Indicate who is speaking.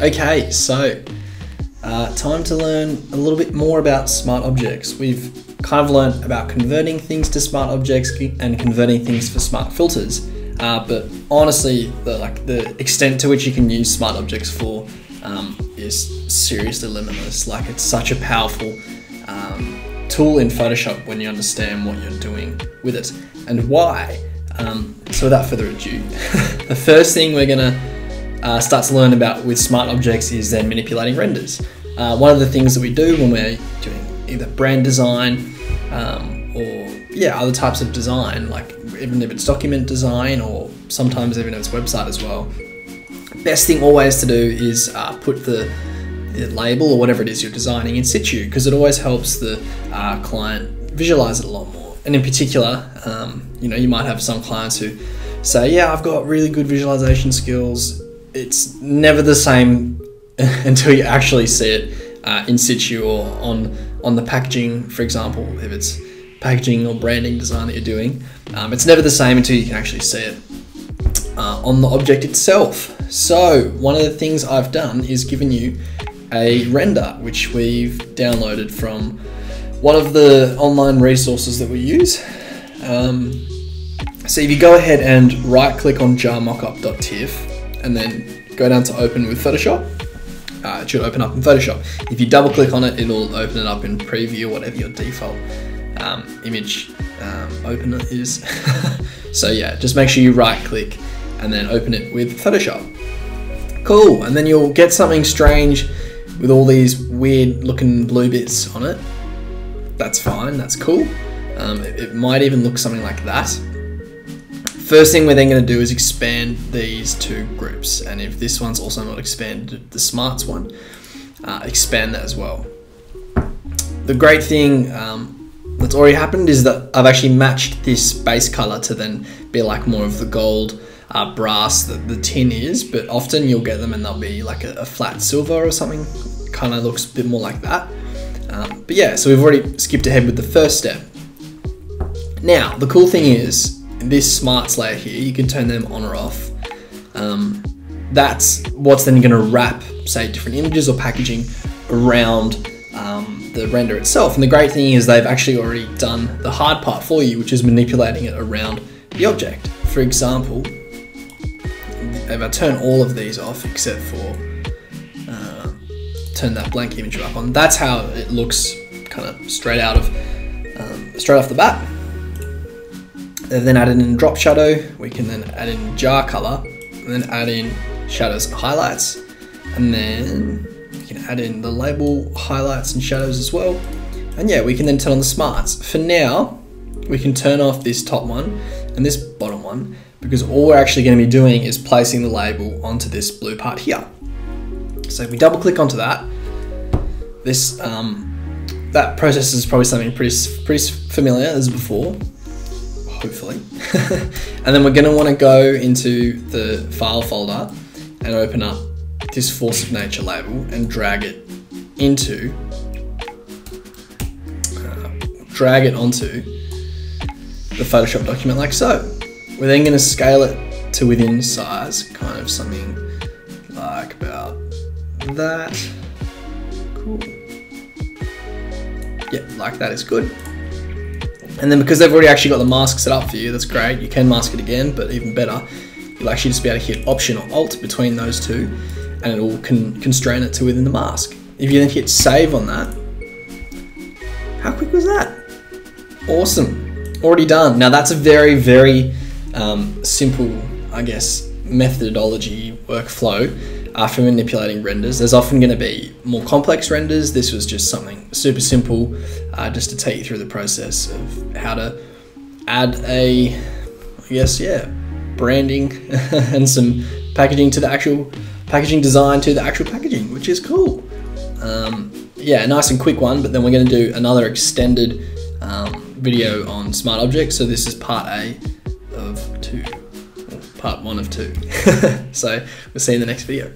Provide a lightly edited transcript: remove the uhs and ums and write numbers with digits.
Speaker 1: Okay, so time to learn a little bit more about smart objects. We've kind of learned about converting things to smart objects and converting things for smart filters. But honestly, the extent to which you can use smart objects for is seriously limitless. Like, it's such a powerful tool in Photoshop when you understand what you're doing with it and why. So without further ado, the first thing we're gonna start to learn about with smart objects is then manipulating renders. One of the things that we do when we're doing either brand design or other types of design, like even if it's document design or sometimes even if it's website as well, best thing always to do is put the label or whatever it is you're designing in situ, because it always helps the client visualize it a lot more. And in particular, you might have some clients who say, yeah, I've got really good visualization skills. It's never the same until you actually see it in situ or on the packaging, for example, if it's packaging or branding design that you're doing. It's never the same until you can actually see it on the object itself. So one of the things I've done is given you a render, which we've downloaded from one of the online resources that we use. So if you go ahead and right click on jar-mockup.tiff and then go down to open with Photoshop, it should open up in Photoshop. If you double click on it, it'll open it up in preview or whatever your default image opener is. So yeah, just make sure you right click and then open it with Photoshop. Cool, and then you'll get something strange with all these weird looking blue bits on it. That's fine, that's cool. It might even look something like that. First thing we're then going to do is expand these two groups, and if this one's also not expanded, the smarts one, expand that as well. The great thing that's already happened is that I've actually matched this base color to then be like more of the gold brass that the tin is, but often you'll get them and they'll be like a flat silver or something, kind of looks a bit more like that. But yeah, so we've already skipped ahead with the first step. Now, the cool thing is, this smarts layer here, you can turn them on or off. That's what's then going to wrap, say, different images or packaging around the render itself. And the great thing is they've actually already done the hard part for you, which is manipulating it around the object. For example, if I turn all of these off except for turn that blank image back on, that's how it looks kind of straight off the bat. They've then added in drop shadow. We can then add in jar color and then add in shadows and highlights, and then we can add in the label highlights and shadows as well. And yeah, we can then turn on the smarts. For now, we can turn off this top one and this bottom one, because all we're actually going to be doing is placing the label onto this blue part here. So if we double click onto that, this that process is probably something pretty familiar as before, hopefully. And then we're going to want to go into the file folder and open up this force of nature label and drag it onto the Photoshop document like so. We're then going to scale it to within size, kind of something like about that. Cool. Yeah, like that is good. And then because they've already actually got the mask set up for you, that's great. You can mask it again, but even better, you'll actually just be able to hit Option or Alt between those two, and it will constrain it to within the mask. If you then hit Save on that, how quick was that? Awesome, already done. Now that's a very, very simple, I guess, methodology workflow for manipulating renders. There's often going to be more complex renders. This was just something super simple, just to take you through the process of how to add branding and some packaging to the actual packaging design to the actual packaging, which is cool. Yeah, nice and quick one, but then we're going to do another extended video on smart objects. So this is part A of 2, or part 1 of 2. So we'll see you in the next video.